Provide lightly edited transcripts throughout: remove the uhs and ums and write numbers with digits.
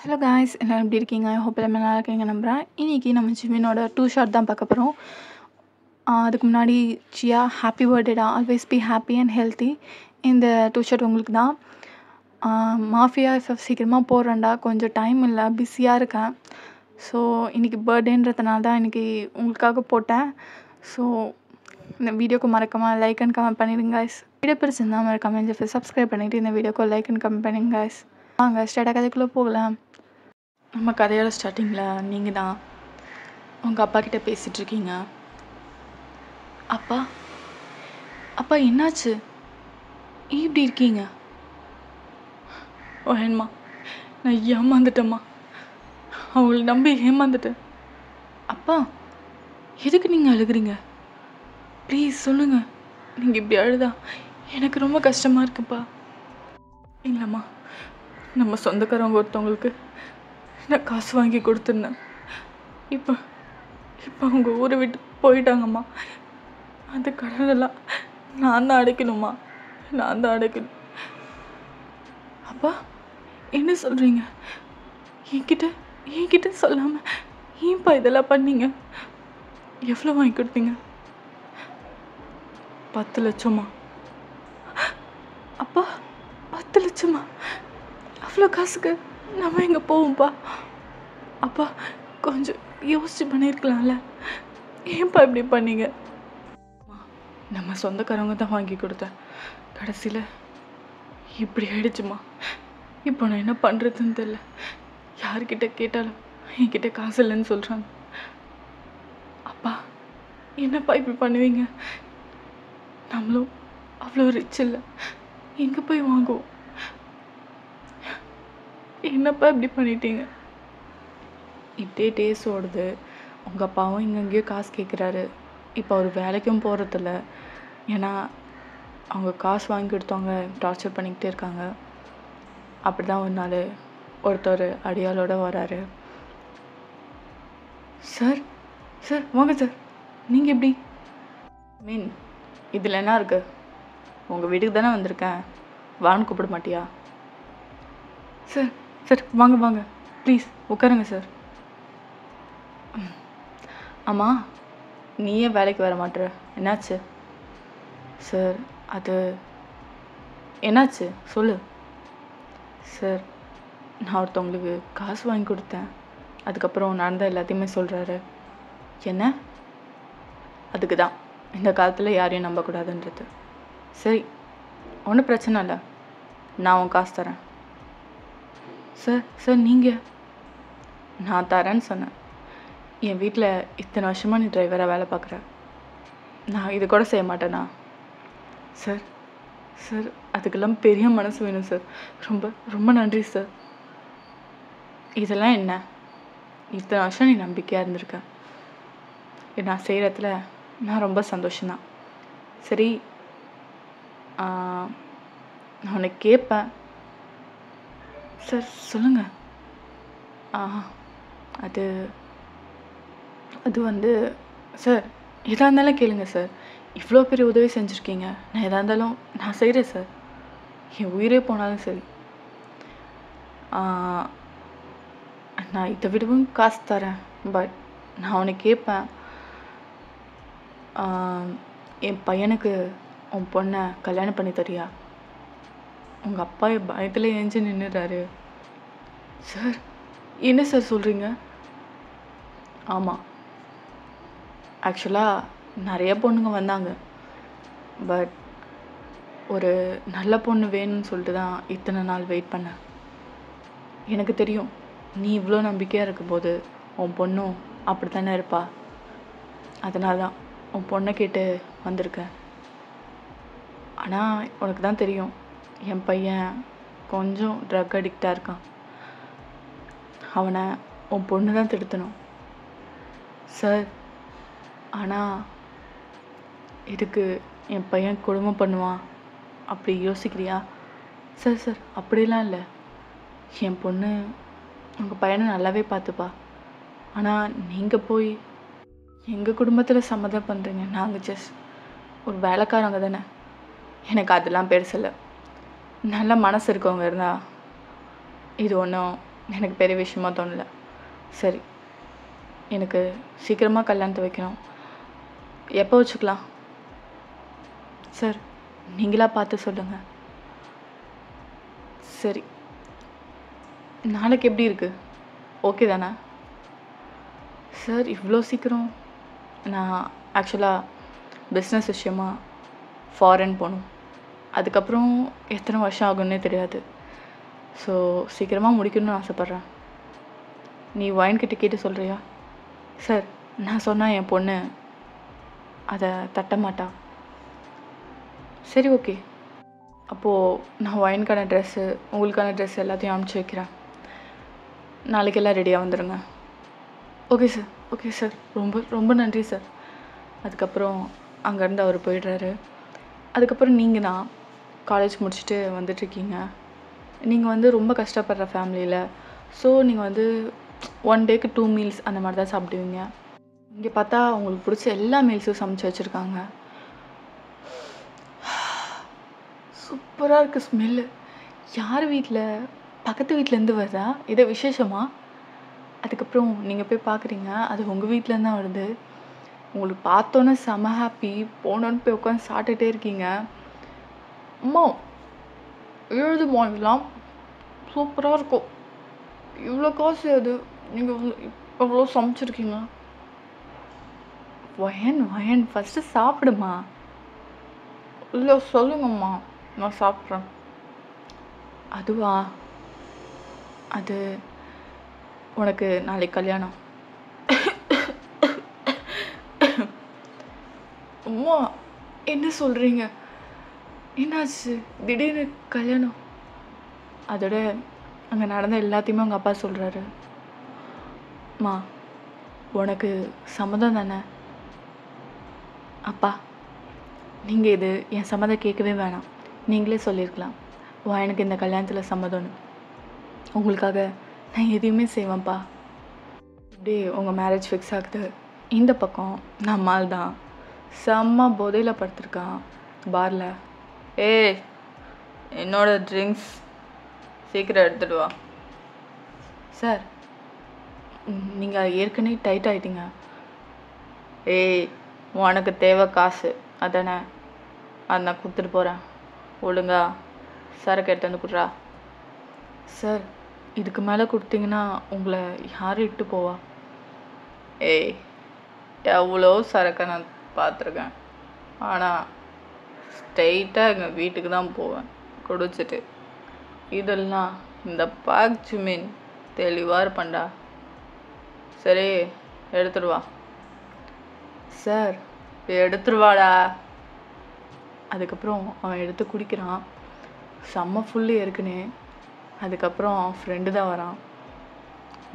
Hello guys, எல்லோரும் எப்படி இருக்கீங்க? ஐ ஹோப் எல்லாமே நல்லா இருக்கீங்க நம்புகிறேன். இன்றைக்கி நம்ம ஜிமினோட 2 ஷார்ட் தான் பார்க்க போகிறோம். அதுக்கு முன்னாடி சியா ஹாப்பி பர்த்டேடா, always be happy and healthy. இந்த 2 ஷார்ட் உங்களுக்கு தான். மாஃபியா எஃப்எஃப் சீக்கிரமாக போடுறேன்டா, கொஞ்சம் டைம் இல்லை, பிஸியாக இருக்கேன். ஸோ இன்றைக்கி பர்த்டேன்றதுனால தான் இன்றைக்கி உங்களுக்காக போட்டேன். ஸோ இந்த வீடியோக்கு மறக்காமல் லைக் அண்ட் கமெண்ட் பண்ணிடுங்க காய்ஸ். வீடியோ பிடிச்சிருந்தா மறக்காமல் சப்ஸ்கிரைப் பண்ணிவிட்டு இந்த வீடியோக்கு லைக் அண்ட் கமெண்ட் பண்ணுங்க காய்ஸ். வாங்க ஸ்டார்ட்டாக கதைக்குள்ளே போகலாம். நம்ம கதையோட ஸ்டார்டிங்கில் நீங்கள் தான் உங்கள் அப்பா கிட்டே பேசிகிட்ருக்கீங்க. அப்பா அப்பா என்னாச்சு? இப்படி இருக்கீங்க? ஓ ஏன்மா, நான் ஏமாந்துட்டேம்மா, அவங்கள நம்பி ஏமாந்துட்டேன். அப்பா எதுக்கு நீங்கள் அழுகுறீங்க? ப்ளீஸ் சொல்லுங்கள். நீங்கள் இப்படி அழுதா எனக்கு ரொம்ப கஷ்டமாக இருக்குப்பா. இல்லைம்மா, நம்ம சொந்தக்காரவங்க ஒருத்தவங்களுக்கு நான் காசு வாங்கி கொடுத்துருந்தேன். இப்போ அவங்க ஊரை விட்டு போயிட்டாங்கம்மா. அந்த கடனெல்லாம் நான் தான் அடைக்கணும்மா, நான் தான் அடைக்கணும். அப்பா என்ன சொல்கிறீங்க? என்கிட்ட சொல்லாமல் ஏன்ப்பா இதெல்லாம் பண்ணீங்க? எவ்வளோ வாங்கி கொடுத்தீங்க? 10 லட்சமா? அப்பா 10 லட்சமா? அவ்வளோ காசுக்கு நம்ம எங்கே போவோம்ப்பா? அப்பா கொஞ்சம் யோசிச்சு பண்ணியிருக்கலாம்ல, ஏன்ப்பா இப்படி பண்ணீங்க? நம்ம சொந்தக்காரவங்க தான் வாங்கி கொடுத்தேன், கடைசியில் இப்படி ஆயிடுச்சுமா. இப்போ நான் என்ன பண்ணுறதுன்னு தெரியல. யார்கிட்ட கேட்டாலும் என்கிட்ட காசு இல்லைன்னு சொல்கிறாங்க. அப்பா என்னப்பா இப்படி பண்ணுவீங்க? நம்மளும் அவ்வளோ ரிச் இல்லை, எங்கே போய் வாங்குவோம்? என்னப்பா இப்படி பண்ணிட்டீங்க? இப்படியே டேஸ் ஓடுது. உங்கள் அப்பாவும் இங்கங்கேயோ காசு கேட்குறாரு. இப்போ அவர் வேலைக்கும் போகிறதில்ல. ஏன்னா அவங்க காசு வாங்கி கொடுத்தவங்க டார்ச்சர் பண்ணிக்கிட்டே இருக்காங்க. அப்படி தான் ஒரு நாள் ஒருத்தர் அடியாளோடு வராரு. சார் சார் வாங்க சார், நீங்கள் எப்படி? மீன் இதில் என்ன இருக்குது? உங்கள் வீட்டுக்கு தானே வந்திருக்கேன், வான்னு கூப்பிட மாட்டியா? சார் சார் வாங்க வாங்க, ப்ளீஸ் உட்காருங்க சார். ஆமாம், நீயே வேலைக்கு வர மாட்டேற, என்னாச்சு? சார் அது என்னாச்சு சொல்லு. சார் நான் ஒருத்தவங்களுக்கு காசு வாங்கி கொடுத்தேன், அதுக்கப்புறம் நடந்த எல்லாத்தையுமே சொல்கிறாரு. என்ன? அதுக்கு தான் இந்த காலத்தில் யாரையும் நம்பக்கூடாதுன்றது. சரி ஒன்றும் பிரச்சனை இல்லை, நான் உன் காசு தரேன். சார் நீங்கள்? நான் தரேன்னு சொன்னேன். என் வீட்டில் இத்தனை வருஷமாக நீ டிரைவராக வேலை பார்க்குற, நான் இது கூட செய்ய மாட்டேனா? சார் சார் அதுக்கெல்லாம் பெரிய மனசு வேணும் சார். ரொம்ப ரொம்ப நன்றி சார். இதெல்லாம் என்ன? இத்தனை வருஷம் நீ நம்பிக்கையாக இருந்திருக்க, நான் செய்கிறதுல நான் ரொம்ப சந்தோஷம்தான். சரி நான் உனக்கு கேட்பேன். சார் சொல்லுங்கள். அது அது வந்து சார் எதாக இருந்தாலும் கேளுங்க சார். இவ்வளோ பெரிய உதவி செஞ்சுருக்கீங்க, நான் எதாக இருந்தாலும் நான் செய்கிறேன் சார். என் உயிரே போனாலும் சரி. நான் இதை விடவும் காசு தரேன், பட் நான் உனக்கு கேட்பேன். என் பையனுக்கு உன் பொண்ணை கல்யாணம் பண்ணி தரியா? உங்கள் அப்பா பயத்தில் ஏஞ்சி நின்றுறாரு. சார் என்ன சார் சொல்கிறீங்க? ஆமாம், ஆக்சுவலாக நிறைய பொண்ணுங்க வந்தாங்க, பட் ஒரு நல்ல பொண்ணு வேணும்னு சொல்லிட்டு தான் இத்தனை நாள் வெயிட் பண்ணேன். எனக்கு தெரியும் நீ இவ்வளோ நம்பிக்கையாக இருக்கும்போது உன் பொண்ணும் அப்படி தானே இருப்பா. அதனால தான் உன் பொண்ணை கேட்டு வந்திருக்கேன். ஆனால் உனக்கு தான் தெரியும், என் பையன் கொஞ்சம் ட்ரக் அடிக்டாக இருக்கான். அவனை உன் பொண்ணு தான் திருத்தணும். சார் ஆனால் இதுக்கு என் பையன் குடும்பம் பண்ணுவான் அப்படி யோசிக்கிறியா? சார் சார் அப்படிலாம் இல்லை, என் பொண்ணு உங்கள் பையனை நல்லாவே பார்த்துப்பா. ஆனால் நீங்கள் போய் எங்கள் குடும்பத்தில் சம்மதம் பண்ணுறீங்க. நாங்கள் ஜஸ்ட் ஒரு வேலைக்காரங்க தானே. எனக்கு அதெல்லாம் பெருசில்லை. நல்ல மனசு இருக்கவங்க இருந்தால் இது ஒன்றும் எனக்கு பெரிய விஷயமா தோணல. சரி, எனக்கு சீக்கிரமாக கல்யாணத்தை வைக்கணும். எப்போ வச்சுக்கலாம் சார்? நீங்களா பார்த்து சொல்லுங்கள். சரி, நாளைக்கு எப்படி இருக்குது? ஓகே தானே சார்? இவ்வளோ சீக்கிரம்? நான் ஆக்சுவலாக பிஸ்னஸ் விஷயமா ஃபாரின் போகணும். அதுக்கப்புறம் எத்தனை வருஷம் ஆகுன்னே தெரியாது. ஸோ சீக்கிரமாக முடிக்கணும்னு ஆசைப்பட்றேன். நீ ஒயின்கிட்ட கேட்டு சொல்கிறியா? சார், நான் சொன்னால் என் பொண்ணு அதை தட்ட மாட்டா. சரி, ஓகே. அப்போது நான் ஒயின்கான ட்ரெஸ்ஸு, உங்களுக்கான ட்ரெஸ் எல்லாத்தையும் அனுப்பிச்சி வைக்கிறேன். நாளைக்கு எல்லாம் ரெடியாக வந்துடுங்க. Okay sir, okay sir. ரொம்ப ரொம்ப நன்றி சார். அதுக்கப்புறம் அங்கேருந்து அவர் போயிடுறாரு. அதுக்கப்புறம் நீங்கள் தான் காலேஜ் முடிச்சுட்டு வந்துட்டுருக்கீங்க. நீங்கள் வந்து ரொம்ப கஷ்டப்படுற ஃபேமிலியில். ஸோ நீங்கள் வந்து 1 டேக்கு 2 மீல்ஸ் அந்த மாதிரி தான் சாப்பிடுவீங்க. இங்கே பார்த்தா உங்களுக்கு பிடிச்ச எல்லா மீல்ஸும் சமைச்சு வச்சுருக்காங்க. சூப்பராக இருக்குது ஸ்மெல்லு. யார் வீட்டில்? பக்கத்து வீட்டிலேருந்து வருதா? ஏதோ விசேஷமா? அதுக்கப்புறம் நீங்கள் போய் பார்க்குறீங்க, அது உங்கள் வீட்டிலேருந்து தான் வருது. உங்களுக்கு பார்த்தோன்னே செம ஹாப்பி. போனோன்னு போய் உட்காந்து சாப்பிட்டுட்டே இருக்கீங்க. அம்மா, எழுதுமா இதெல்லாம் சூப்பராக இருக்கும். இவ்வளோ காசு அது, நீங்கள் எவ்வளோ சமைச்சிருக்கீங்க? வயன் ஃபஸ்ட்டு சாப்பிடுமா. இல்லை சொல்லுங்கம்மா, நான் சாப்பிட்றேன். அதுவா? அது உனக்கு நாளைக்கு கல்யாணம். அம்மா, என்ன சொல்கிறீங்க? என்னாச்சு திடீர்னு கல்யாணம்? அதோட அங்கே நடந்த எல்லாத்தையுமே உங்கள் அப்பா சொல்கிறாரு. அம்மா, உனக்கு சம்மதம் தானே? அப்பா, நீங்கள் இது என் சம்மதம் கேட்கவே வேணாம். நீங்களே சொல்லியிருக்கலாம், எனக்கு இந்த கல்யாணத்தில் சம்மதம்னு. உங்களுக்காக நான் எதையுமே செய்வேன்ப்பா. இப்படி உங்கள் மேரேஜ் ஃபிக்ஸ் ஆகுது. இந்த பக்கம் நம்மால் தான் செம்ம போதையில் படுத்திருக்கான் பாரில். ஏய், என்னோட ட்ரிங்க்ஸ் சீக்கிரம் எடுத்துகிட்டு வா. சார், நீங்கள் ஏற்கனவே டைட் ஆகிட்டீங்க. ஏய், உனக்கு தேவை காசு அதானே? அதை நான் கொடுத்துட்டு போகிறேன். ஒழுங்கா சரக்கு எடுத்து வந்து கொடுறா. சார், இதுக்கு மேலே கொடுத்தீங்கன்னா உங்களை யாரும் இட்டு போவா? ஏய், எவ்வளோ சரக்கை நான் பார்த்துருக்கேன். ஆனால் ஸ்ட்ரெயிட்டாக எங்கள் வீட்டுக்கு தான் போவேன் குடிச்சிட்டு. இதெல்லாம் இந்த பாக்ஜு மீன் தெளிவாக இருப்பேன்டா. சரி, எடுத்துட்டு வா. சார், எடுத்துட்டு வாடா. அதுக்கப்புறம் அவன் எடுத்து குடிக்கிறான். செம்ம ஃபுல்லு ஏற்கனவே. அதுக்கப்புறம் அவன் ஃப்ரெண்டு தான் வரான்.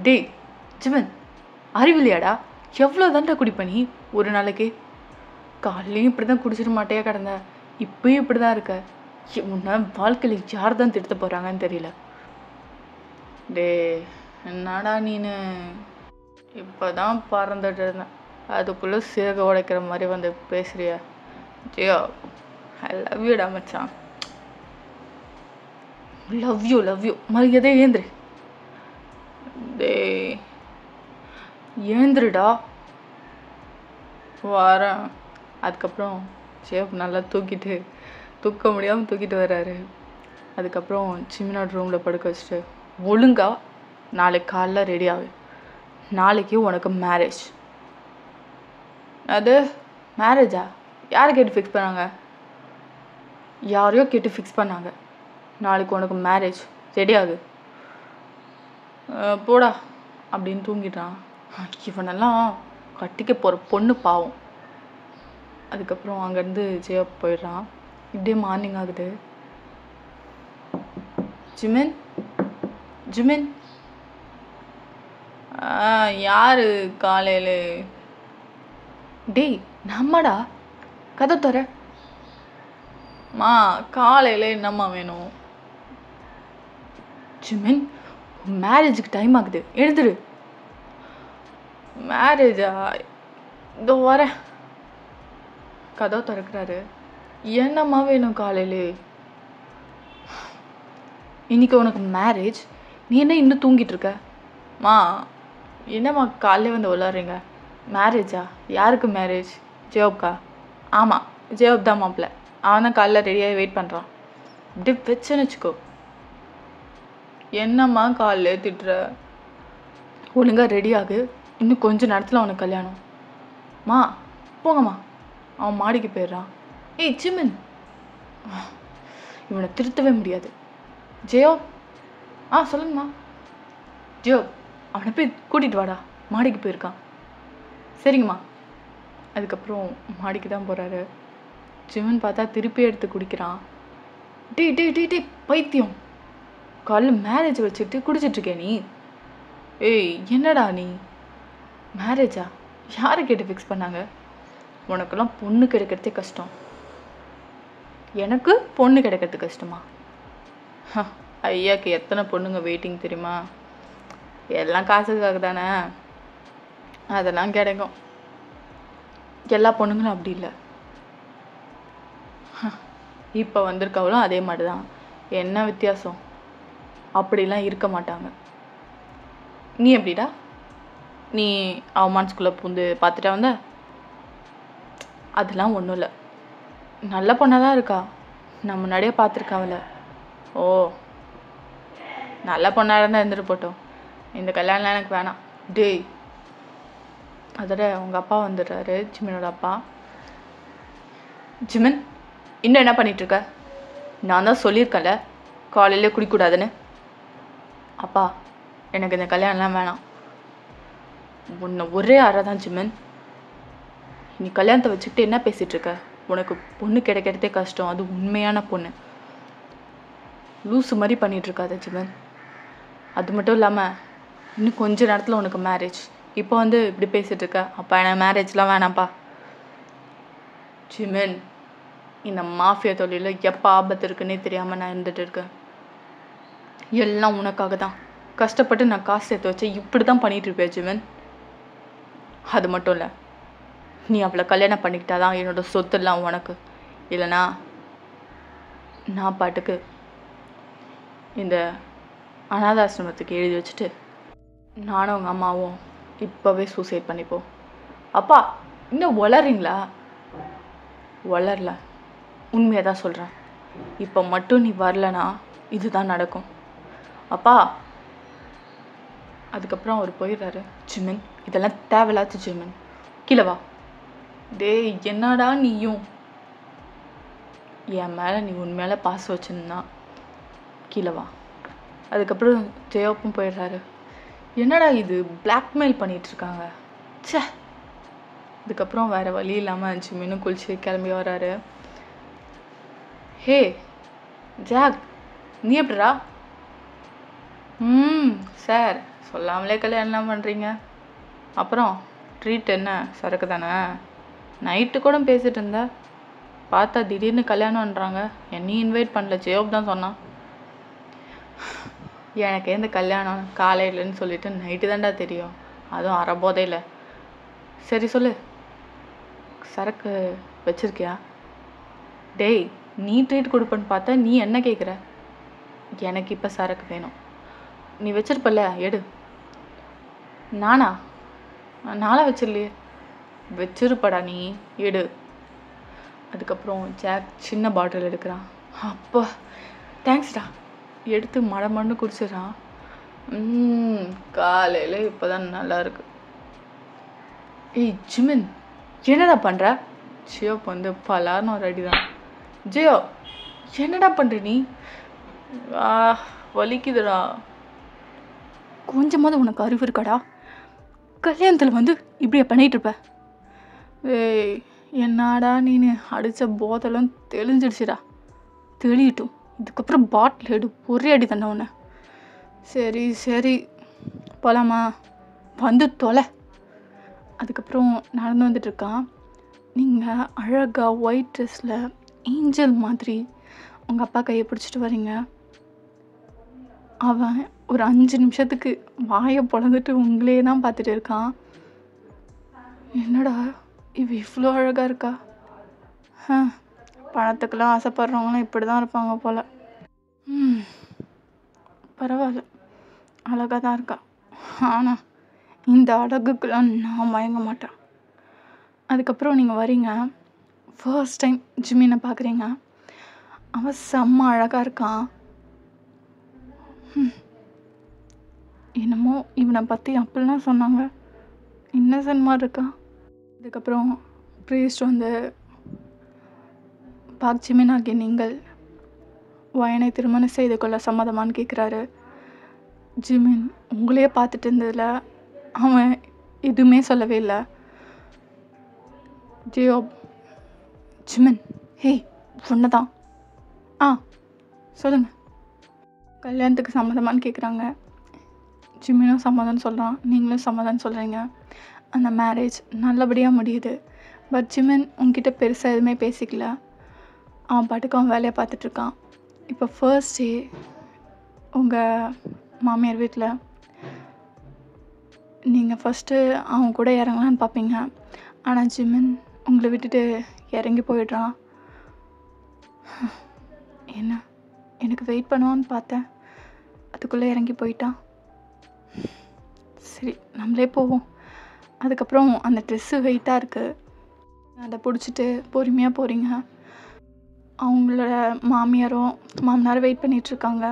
டேய் ஜிமன், அறிவில்லையாடா? எவ்வளோ தான்டா குடிப்ப நீ ஒரு நாளைக்கு? காலையிலையும் இப்படி தான் குடிச்சிட மாட்டேயா கிடந்த, இப்பயும் இப்படி தான் இருக்க. உன்னை வாழ்க்கையில் யார் தான் திட்ட போகிறாங்கன்னு தெரியல. டே, என்னடா நீனு? இப்போ தான் பறந்துட்டு இருந்தேன், அதுக்குள்ளே சிறக உடைக்கிற மாதிரி வந்து பேசுறியா? ஜியோ, ஐ லவ் யூடா மச்சான். லவ் யூ மரியாதை ஏந்திரு. டே, ஏந்திருடா. வரேன். அதுக்கப்புறம் சேப் நல்லா தூக்க முடியாமல் தூக்கிட்டு வர்றாரு. அதுக்கப்புறம் சிம்மினோட ரூமில் படுக்க வச்சுட்டு, ஒழுங்கா நாளைக்கு காலைல ரெடி ஆகு. நாளைக்கு உனக்கு மேரேஜ். அது மேரேஜா? யாரை கேட்டு ஃபிக்ஸ் பண்ணாங்க? யாரையோ கேட்டு ஃபிக்ஸ் பண்ணாங்க. நாளைக்கு உனக்கு மேரேஜ், ரெடி ஆகு. போடா அப்படின்னு தூங்கிட்டான். இவனெல்லாம் கட்டிக்க போகிற பொண்ணு பாவம். அதுக்கப்புறம் அங்கேருந்து ஜெயா போயிடுறான். இப்படியே மார்னிங் ஆகுது. ஜிமின் யாரு காலையில்? டேய் நம்மடா, கதை தர. மா, காலையில் என்னம்மா வேணும்? ஜிமின், மேரேஜுக்கு டைம் ஆகுது, எழுதுரு. மேரேஜா? இதோ வர. கதவை திறக்கிறாரு. என்னம்மா வேணும் காலையில்? இன்னைக்கு உனக்கு மேரேஜ், நீ என்ன இன்னும் தூங்கிட்டு இருக்க? மா என்னம்மா காலையிலே வந்து விளாட்றீங்க? மேரேஜா? யாருக்கு மேரேஜ்? ஜேயோப்கா? ஆமாம், ஜேயோப் தான் மாப்பிள்ள. அவன் தான் காலைல ரெடியாகி வெயிட் பண்ணுறான். இப்படி வச்சுன்னு வச்சுக்கோ. என்னம்மா காலையிலே திட்டுற? ஒழுங்கா ரெடி ஆகு, இன்னும் கொஞ்ச நேரத்தில் அவனுக்கு கல்யாணம். மா போங்கம்மா, அவன் மாடிக்கு போயிடுறான். ஏய் ஜிமின், இவனை திருத்தவே முடியாது. ஜெயோ, சொல்லுங்கம்மா. ஜியோ, அவனை போய் கூட்டிகிட்டு வாடா, மாடிக்கு போயிருக்கான். சரிங்கம்மா. அதுக்கப்புறம் மாடிக்கு தான் போகிறாரு. ஜிமின் பார்த்தா திருப்பி எடுத்து குடிக்கிறான். டே பைத்தியம், காலைல மேரேஜ் வச்சுட்டு குடிச்சிட்ருக்கே நீ? ஏய் என்னடா நீ? மேரேஜா? யாரை கேட்டு ஃபிக்ஸ் பண்ணாங்க? உனக்கெல்லாம் பொண்ணு கிடைக்கிறதே கஷ்டம். எனக்கு பொண்ணு கிடைக்கிறது கஷ்டமா? ஐயாக்கு எத்தனை பொண்ணுங்க வெயிட்டிங் தெரியுமா? எல்லாம் காசுக்காக தானே. அதெல்லாம் கிடைக்கும். எல்லா பொண்ணுங்களும் அப்படி இல்லை. இப்போ வந்திருக்கவளும் அதே மாதிரி தான். என்ன வித்தியாசம்? அப்படிலாம் இருக்க மாட்டாங்க. நீ எப்படிடா? நீ அவன் ஸ்கூலில் பூந்து பார்த்துட்டா வந்த? அதெல்லாம் ஒன்றும் இல்லை, நல்ல பொண்ணாக தான் இருக்கா. நான் முன்னாடியே பார்த்துருக்காவல. ஓ, நல்ல பொண்ணாக இருந்தால் இருந்துட்டு போட்டோம். இந்த கல்யாணம்லாம் எனக்கு வேணாம். டேய், அதோட உங்கள் அப்பா வந்துடுறாரு, ஜிமினோட அப்பா. ஜிமின், இன்னும் என்ன பண்ணிகிட்ருக்க? நான் தான் சொல்லியிருக்கேன்ல காலையிலே குடிக்கூடாதுன்னு. அப்பா, எனக்கு இந்த கல்யாணம்லாம் வேணாம். உன்னை ஒரே அறை தான் ஜிமின். நீ கல்யாணத்தை வச்சுக்கிட்டு என்ன பேசிகிட்ருக்க? உனக்கு பொண்ணு கிடைக்கிறதே கஷ்டம், அது உண்மையான பொண்ணு. லூஸு மாதிரி பண்ணிகிட்ருக்காத ஜிமின். அது மட்டும் இல்லாமல் இன்னும் கொஞ்ச நேரத்தில் உனக்கு மேரேஜ். இப்போ வந்து இப்படி பேசிகிட்ருக்க. அப்பா எனக்கு மேரேஜ்லாம் வேணாம்ப்பா. ஜிமின், இந்த மாஃபியா தொழிலில் எப்போ ஆபத்து இருக்குன்னே தெரியாமல் நான் இருந்துகிட்டு இருக்கேன். எல்லாம் உனக்காக தான். கஷ்டப்பட்டு நான் காசு சேர்த்து வச்சேன். இப்படி தான் பண்ணிகிட்ருப்பேன் ஜிமின். அது மட்டும் இல்லை, நீ அவளை கல்யாணம் பண்ணிக்கிட்டாதான் என்னோட சொத்துலாம் உனக்கு. இல்லைனா நான் பாட்டுக்கு இந்த அனாதாசிரமத்துக்கு எழுதி வச்சுட்டு நானும் உங்கள் அம்மாவும் இப்போவே சூசைட் பண்ணிப்போம். அப்பா, இன்னும் வளர்றீங்களா? வளரல, உண்மையாக தான் சொல்கிறேன். இப்போ மட்டும் நீ வரலனா இதுதான் நடக்கும். அப்பா. அதுக்கப்புறம் அவர் போயிடுறாரு. ஜிமின், இதெல்லாம் தேவையில்லாத ஜிமின், கீழே வா. டேய், என்னடா நீயும்? என் மேலே நீ உண்மையில பாசம் வச்சுருந்தா கீழே வா. அதுக்கப்புறம் ஜெயோப்பும் போயிடுறாரு. என்னடா இது, பிளாக்மெயில் பண்ணிகிட்ருக்காங்க. சே. அதுக்கப்புறம் வேறு வழி இல்லாமல் ஜிமினும் குளிச்சு கிளம்பி வர்றாரு. ஹே ஜாக், நீ எப்படிடா? சார், சொல்லாமலே கல்யாணம்லாம் பண்ணுறீங்க. அப்புறம் ட்ரீட் என்ன? சரக்கு தானே? நைட்டு கூட பேசிகிட்டு இருந்த, பார்த்தா திடீர்னு கல்யாணம்ன்றாங்க. என்னையும் இன்வைட் பண்ணல, ஜெயோப் தான் சொன்னான். எனக்கு இந்த கல்யாணம் காலையிலன்னு சொல்லிட்டு நைட்டு தான்டா தெரியும், அதுவும் அரை போதையில். சரி சொல்லு, சரக்கு வச்சிருக்கியா? டேய், நீ ட்ரீட் கொடுப்பேன்னு பார்த்தா நீ என்ன கேட்குற? எனக்கு இப்போ சரக்கு வேணும். நீ வச்சிருப்பல, எடு. நானாக வச்சிடலையே. வச்சிருப்படா நீ, எடு. அதுக்கப்புறம் ஜாக் சின்ன பாட்டில் எடுக்கிறான். அப்பா தேங்க்ஸ்டா. எடுத்து மடமன்னு குடிச்சிடறான். காலையில் இப்போ தான் நல்லா இருக்கு. ஏய் ஜிமின், என்னடா பண்ணுற? ஜியோ வந்து பலார்னு ஒரு அடி தான். ஜியோ, என்னடா பண்ணுற நீ? வலிக்குதுடா. கொஞ்சமாவது உனக்கு அறிவு இருக்காடா? கல்யாணத்தில் வந்து இப்படியே பண்ணிகிட்டு இருப்ப? ஏய், என்னடா நீனு, அடித்த போதெல்லாம் தெளிஞ்சிடுச்சுடா. தெளியட்டும், இதுக்கப்புறம் பாட்டில் எடு, ஒரே அடி தானே உன்னை. சரி சரி, போகலாமா? வந்து தொலை. அதுக்கப்புறம் நடந்து வந்துட்டுருக்கான். நீங்கள் அழகாக ஒயிட் ட்ரெஸ்ஸில் ஏஞ்சல் மாதிரி உங்கள் அப்பா கையை பிடிச்சிட்டு வரீங்க. அவன் ஒரு 5 நிமிஷத்துக்கு வாயை பொழந்துட்டு உங்களே தான் பார்த்துட்டு இருக்கான். என்னடா இவ இவ்வளோ அழகாக இருக்கா? பணத்துக்கெல்லாம் ஆசைப்படுறவங்களாம் இப்படி தான் இருப்பாங்க போல். பரவாயில்ல, அழகா தான் இருக்கா. ஆனா, இந்த அழகுக்குலாம் நான் மயங்க மாட்டேன். அதுக்கப்புறம் நீங்க வரீங்க. ஃபர்ஸ்ட் டைம் ஜிமின பார்க்குறீங்க. அவன் செம்ம அழகா இருக்கான். என்னமோ இவனை பற்றி அப்படிலாம் சொன்னாங்க. இன்னசென்ட் மாதிரி இருக்கான். அதுக்கப்புறம் ப்ரீஸ்ட் வந்து பாக் ஜிமின் ஆகிய நீங்கள் வயனை திருமணம் செய்து கொள்ள சம்மதமானு கேட்குறாரு. ஜிமின் உங்களையே பார்த்துட்டு இருந்ததில் அவன் எதுவுமே சொல்லவே இல்லை. ஜியோப் ஜிமின் ஹேய் பொண்ணு தான். சொல்லுங்கள். கல்யாணத்துக்கு சம்மதமானு கேட்குறாங்க. ஜிமினும் சம்மதம்னு சொல்கிறான், நீங்களும் சம்மதம்னு சொல்கிறீங்க. அந்த மேரேஜ் நல்லபடியாக முடியுது. பட் ஜிமின் உங்ககிட்ட பெருசாக எதுவுமே பேசிக்கல. அவன் பாட்டுக்கு அவன் வேலையை பார்த்துட்ருக்கான். இப்போ ஃபர்ஸ்ட் டே உங்கள் மாமியார் வீட்டில் நீங்கள் ஃபஸ்ட்டு அவன் கூட இறங்கலான்னு பார்ப்பீங்க. ஆனால் ஜிமின் உங்களை விட்டுட்டு இறங்கி போயிடுறான். என்ன எனக்கு வெயிட் பண்ணுவான்னு பார்த்தேன், அதுக்குள்ளே இறங்கி போயிட்டான். சரி நம்மளே போவோம். அதுக்கப்புறம் அந்த ட்ரெஸ்ஸு வெயிட்டாக இருக்குது. அதை பிடிச்சிட்டு பொறுமையாக போகிறீங்க. அவங்களோட மாமனாரும் வெயிட் பண்ணிகிட்ருக்காங்க.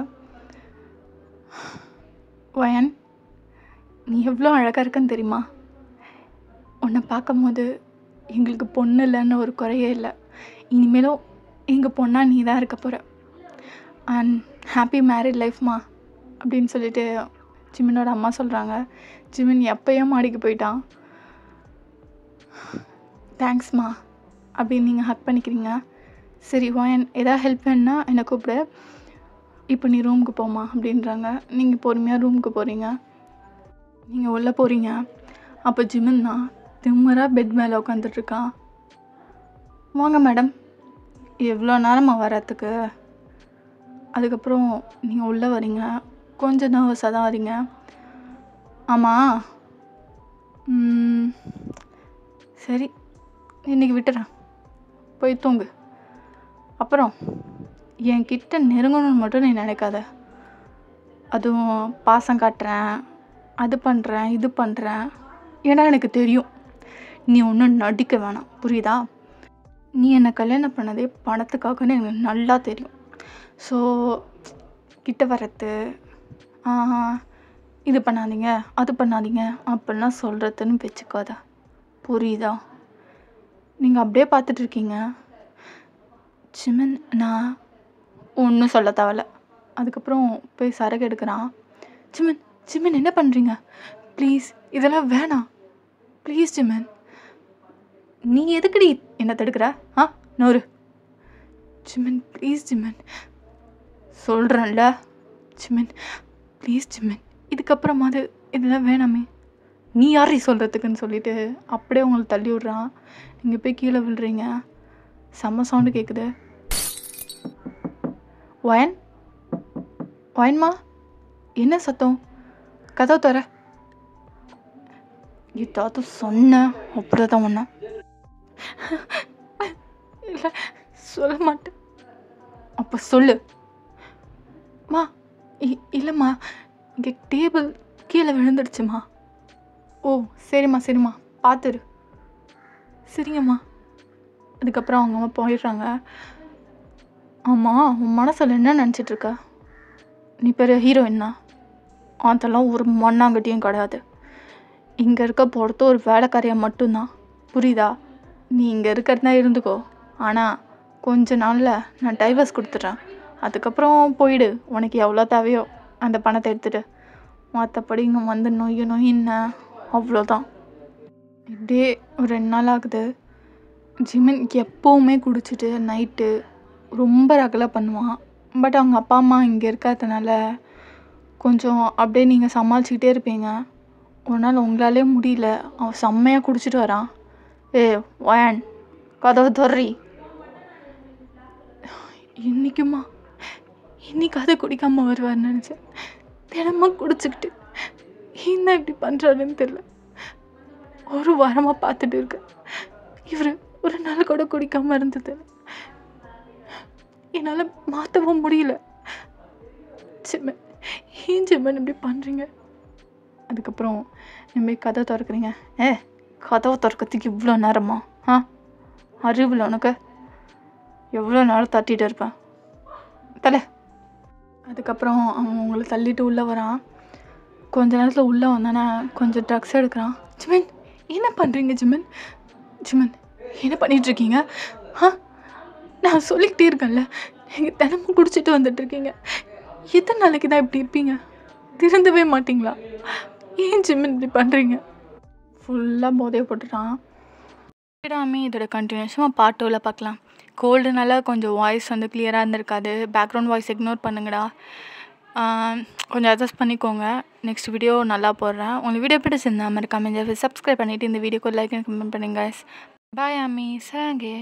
வயன் நீ எவ்வளோ அழகாக இருக்கன்னு தெரியுமா? உன்னை பார்க்கும் போது எங்களுக்கு பொண்ணு இல்லைன்னு ஒரு குறையே இல்லை. இனிமேலும் எங்கள் பொண்ணா நீ தான் இருக்க போகிற. அண்ட் ஹாப்பி மேரிட் லைஃப்மா அப்படின்னு சொல்லிட்டு ஜிமினோட அம்மா சொல்கிறாங்க. ஜிமின் எப்போயோ மாடிக்கு போயிட்டான். தேங்க்ஸ்மா அப்படின்னு நீங்கள் ஹக் பண்ணிக்கிறீங்க. சரி வயன் எதாவது ஹெல்ப் வேணுன்னா என்னை கூப்பிடு, இப்போ நீ ரூமுக்கு போமா அப்படின்றாங்க. நீங்கள் பொறுமையாக ரூமுக்கு போகிறீங்க. நீங்கள் உள்ளே போகிறீங்க. அப்போ ஜிமின் தான் திம்மராக பெட் மேலே உட்காந்துட்ருக்கான். வாங்க மேடம், எவ்வளோ நேரமாக வரத்துக்கு? அதுக்கப்புறம் நீங்கள் உள்ளே வரீங்க. கொஞ்சம் நர்வஸாக தான் வரீங்க. ஆமாம் சரி இன்றைக்கி விட்டுறேன், போய் தூங்கு. அப்புறம் என்கிட்ட நெருங்கணும்னு மட்டும் நீ நினைக்காத. அதுவும் பாசம் காட்டுறேன், அது பண்ணுறேன், இது பண்ணுறேன். ஏன்னா எனக்கு தெரியும் நீ ஒன்றும் நடிக்க வேணாம், புரியுதா? நீ என்னை கல்யாணம் பண்ணதே பணத்துக்காகன்னு எனக்கு நல்லா தெரியும். ஸோ கிட்ட வரத்து இது பண்ணாதீங்க, அது பண்ணாதீங்க அப்படிலாம் சொல்கிறதுன்னு வச்சுக்காத, புரியுதா? நீங்கள் அப்படியே பார்த்துட்ருக்கீங்க. ஜிமின் நான் ஒன்றும் சொல்ல தேவையில்ல. அதுக்கப்புறம் போய் சரக்கு எடுக்கிறான். ஜிமின் என்ன பண்ணுறீங்க? ப்ளீஸ் இதெல்லாம் வேணாம், ப்ளீஸ் ஜிமின். நீ எதுக்குடி என்ன தடுக்கிற? நோரு ஜிமின், ப்ளீஸ் ஜிமின், சொல்கிறேன்ல ஜிமின், ப்ளீஸ் ஜிமின், இதுக்கப்புறமாவது இதெல்லாம் வேணாமே. நீ யாரை சொல்கிறதுக்குன்னு சொல்லிட்டு அப்படியே உங்களை தள்ளி விட்றான். நீங்கள் போய் கீழே விழுறீங்க. செம்ம சவுண்டு கேட்குது. வயன்மா என்ன சத்தம்? கதவு தர. ஏதாவது சொன்ன அப்படிதான் ஒன்று. இல்லை சொல்ல மாட்டேன். அப்போ சொல்லு. மா இல்லைம்மா, இங்கே டேபிள் கீழே விழுந்துடுச்சுமா. ஓ சரிம்மா பார்த்துரு. சரிங்கம்மா. அதுக்கப்புறம் அவங்க அம்மா போயிடுறாங்க. ஆமாம் உன் மனசில் என்ன நினச்சிட்ருக்க? நீ பெரிய ஹீரோயின் தான். அதெல்லாம் ஒரு மண்ணாங்கட்டியும் கிடையாது. இங்கே இருக்க பொறுத்த ஒரு வேலைக்காரியாக மட்டும்தான், புரியுதா? நீ இங்கே இருக்கிறதுனா இருந்துக்கோ. ஆனால் கொஞ்ச நாளில் நான் டைவர்ஸ் கொடுத்துட்றேன். அதுக்கப்புறம் போயிடு. உனக்கு எவ்வளோ தேவையோ அந்த பணத்தை எடுத்துகிட்டு. மற்றபடி இங்கே வந்து நொயின்னு அவ்வளோதான். இப்படியே ஒரு 2 நாள் ஆகுது. ஜிமின் எப்போவுமே குடிச்சிட்டு நைட்டு ரொம்ப ரகலை பண்ணுவான். பட் அவங்க அப்பா அம்மா இங்கே இருக்கிறதுனால கொஞ்சம் அப்படியே நீங்கள் சமாளிச்சுக்கிட்டே இருப்பீங்க. ஒரு நாள் உங்களாலே முடியல, அவன் செம்மையாக குடிச்சிட்டு வரான். வயன் கதவை தொர்றி. இன்றைக்குமா? இன்றைக்காவது குடிக்காமல் வருவார்னு நினச்சேன். தினமும் குடிச்சிக்கிட்டு என்ன இப்படி பண்ணுறாருன்னு தெரியல. ஒரு வாரமாக பார்த்துட்டு இருக்கேன். இவர் ஒரு நாள் கூட குடிக்காமல் இருந்தது என்னால் மாற்றவும் முடியல. ஏன் ஜிம்மன் இப்படி பண்ணுறீங்க? அதுக்கப்புறம் இனிமேல் கதை திறக்கிறீங்க. கதவை திறக்கிறதுக்கு இவ்வளோ நேரமா? அறிவில் உனக்கு எவ்வளோ நேரம் தட்டிகிட்டு இருப்பேன் தலை. அதுக்கப்புறம் அவன் உங்களை தள்ளிட்டு உள்ளே வரான். கொஞ்ச நேரத்தில் உள்ளே வந்தானே கொஞ்சம் ட்ரக்ஸ் எடுக்கிறான். ஜிம்மன் என்ன பண்ணுறீங்க ஜிம்மன்? ஜிம்மன் என்ன பண்ணிகிட்ருக்கீங்க? நான் சொல்லிக்கிட்டே இருக்கேன்ல, நீங்கள் தினமும் குடிச்சிட்டு வந்துட்டுருக்கீங்க. எத்தனை நாளைக்கு தான் இப்படி இருப்பீங்க? திருந்தவே மாட்டிங்களா? ஏன் ஜிம்மன் இப்படி பண்ணுறீங்க? ஃபுல்லாக போதையை போட்டுட்டான். விடாமே இதோட கண்டினியூஸும் பார்ட் 2ல் பார்க்கலாம். கோல்டுனால கொஞ்சம் வாய்ஸ் வந்து கிளியராக இருந்திருக்காது. பேக்ரவுண்ட் வாய்ஸ் இக்னோர் பண்ணுங்கடா. கொஞ்சம் அட்ஜஸ்ட் பண்ணிக்கோங்க. நெக்ஸ்ட் வீடியோ நல்லா போடுறேன். உங்களுக்கு வீடியோ பிடிச்சிருந்தா மறக்காம சப்ஸ்கிரைப் பண்ணிவிட்டு இந்த வீடியோக்கு லைக் அண்ட் கமெண்ட் பண்ணுங்க. பாய் ஆமி, சரங்கே.